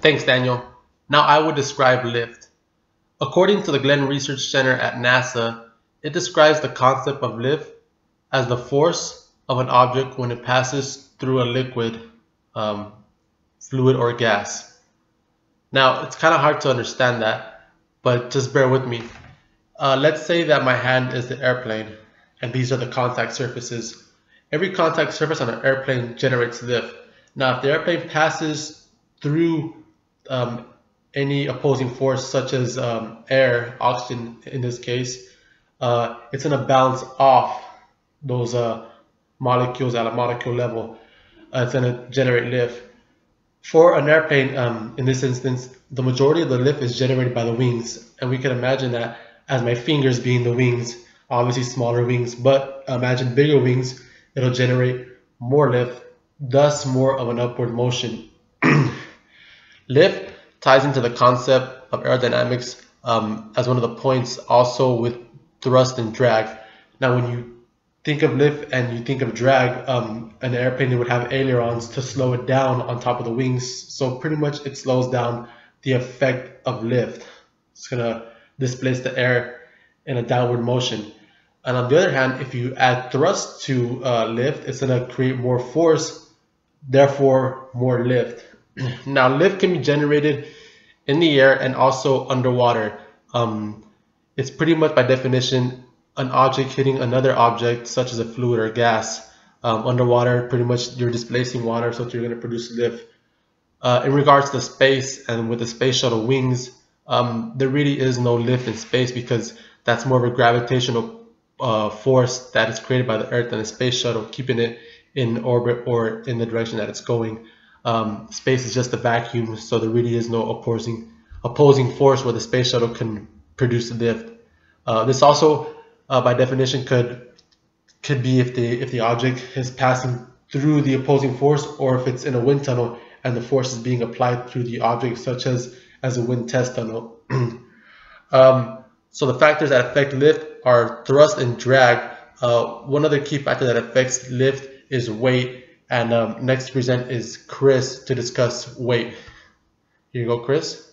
Thanks, Daniel. Now I would describe lift. According to the Glenn Research Center at NASA, it describes the concept of lift as the force of an object when it passes through a liquid, fluid, or gas. Now, it's kind of hard to understand that, but just bear with me. Let's say that my hand is the airplane, and these are the contact surfaces. Every contact surface on an airplane generates lift. Now, if the airplane passes through any opposing force, such as air, oxygen in this case, it's going to bounce off those molecules at a molecule level. It's going to generate lift. For an airplane, in this instance, the majority of the lift is generated by the wings, and we can imagine that as my fingers being the wings, obviously smaller wings, but imagine bigger wings, it'll generate more lift, thus more of an upward motion. Lift ties into the concept of aerodynamics as one of the points, also with thrust and drag. Now, when you think of lift and you think of drag, an airplane would have ailerons to slow it down on top of the wings. So pretty much it slows down the effect of lift. It's going to displace the air in a downward motion. And on the other hand, if you add thrust to lift, it's going to create more force, therefore more lift. Now, lift can be generated in the air and also underwater. It's pretty much by definition an object hitting another object, such as a fluid or gas. Underwater, pretty much you're displacing water, so you're going to produce lift. In regards to space and with the space shuttle wings, there really is no lift in space because that's more of a gravitational force that is created by the Earth and the space shuttle, keeping it in orbit or in the direction that it's going. Space is just a vacuum, so there really is no opposing force where the space shuttle can produce lift. This also, by definition, could be if the object is passing through the opposing force, or if it's in a wind tunnel and the force is being applied through the object, such as a wind test tunnel. So the factors that affect lift are thrust and drag. One other key factor that affects lift is weight. And next to present is Chris to discuss weight. Here you go, Chris.